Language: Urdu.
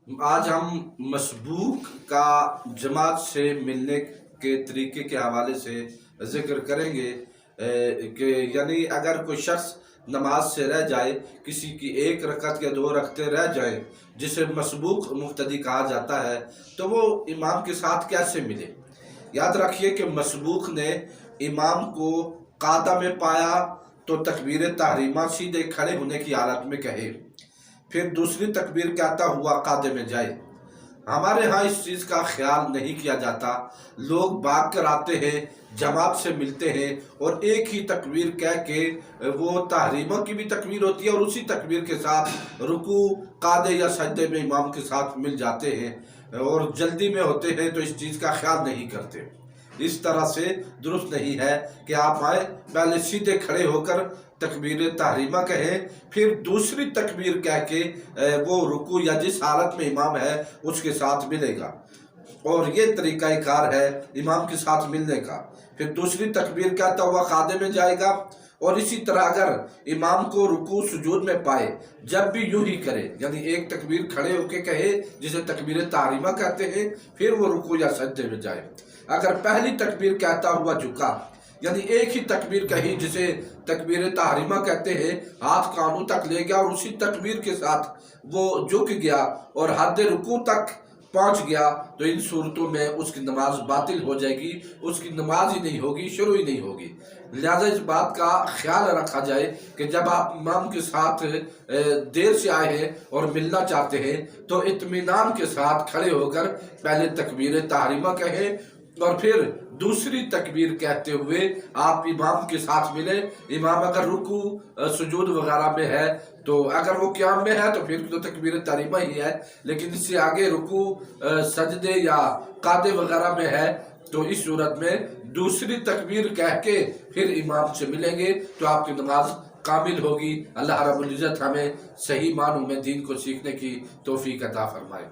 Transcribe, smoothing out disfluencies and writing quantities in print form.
آج ہم مسبوق کا جماعت سے ملنے کے طریقے کے حوالے سے ذکر کریں گے کہ یعنی اگر کوئی شخص نماز سے رہ جائے، کسی کی ایک رکعت یا دو رکعتیں رہ جائیں جسے مسبوق مقتدی کہا جاتا ہے، تو وہ امام کے ساتھ کیسے ملے؟ یاد رکھیے کہ مسبوق نے امام کو قاعدہ میں پایا تو تکبیر تحریمہ سیدھے کھڑے ہونے کی حالت میں کہے، پھر دوسری تکبیر کہتا ہوا قاعدے میں جائے۔ ہمارے ہاں اس چیز کا خیال نہیں کیا جاتا، لوگ بھاگ کر آتے ہیں، جماعت سے ملتے ہیں اور ایک ہی تکبیر کہہ کے وہ تحریمہ کی بھی تکبیر ہوتی ہے اور اسی تکبیر کے ساتھ رکوع، قاعدے یا سجدے میں امام کے ساتھ مل جاتے ہیں اور جلدی میں ہوتے ہیں تو اس چیز کا خیال نہیں کرتے۔ اس طرح سے درست نہیں ہے کہ آپ آئے، پہلے سیدھے کھڑے ہو کر تکبیر تحریمہ کہیں، پھر دوسری تکبیر کہہ کے وہ رکوع یا جس حالت میں امام ہے اس کے ساتھ ملے گا، اور یہ طریقہ کار ہے امام کے ساتھ ملنے کا۔ پھر دوسری تکبیر کہتا ہوا قاعدے میں جائے گا، اور اسی طرح اگر امام کو رکوع سجود میں پائے جب بھی یوں ہی کرے، یعنی ایک تکبیر کھڑے ہو کے کہے جسے تکبیر تحریمہ کہتے ہیں، پھر وہ رکوع یا سجدے میں جائے۔ اگر پہلی تکبیر کہتا ہوا جھکا، یعنی ایک ہی تکبیر کہی جسے تکبیر تحریمہ کہتے ہیں، ہاتھ کانوں تک لے گیا اور اسی تکبیر کے ساتھ وہ جھک گیا اور حد رکوع تک پہنچ گیا، تو ان صورتوں میں اس کی نماز باطل ہو جائے گی، اس کی نماز ہی نہیں ہوگی، شروع ہی نہیں ہوگی۔ لہذا اس بات کا خیال رکھا جائے کہ جب آپ امام کے ساتھ دیر سے آئے ہیں اور ملنا چاہتے ہیں تو اطمینان کے ساتھ کھڑے ہو کر پہلے تکبیر تحریمہ کہیں اور پھر دوسری تکبیر کہتے ہوئے آپ امام کے ساتھ ملیں۔ امام اگر رکوع سجود وغیرہ میں ہے تو اگر وہ قیام میں ہے تو پھر تو تکبیر تحریمہ ہی ہے، لیکن اس سے آگے رکوع، سجدے یا قاعدے وغیرہ میں ہے تو اس صورت میں دوسری تکبیر کہہ کے پھر امام سے ملیں گے تو آپ کی نماز کامل ہوگی۔ اللہ رب العزت ہمیں صحیح معنوں میں دین کو سیکھنے کی توفیق عطا فرمائے۔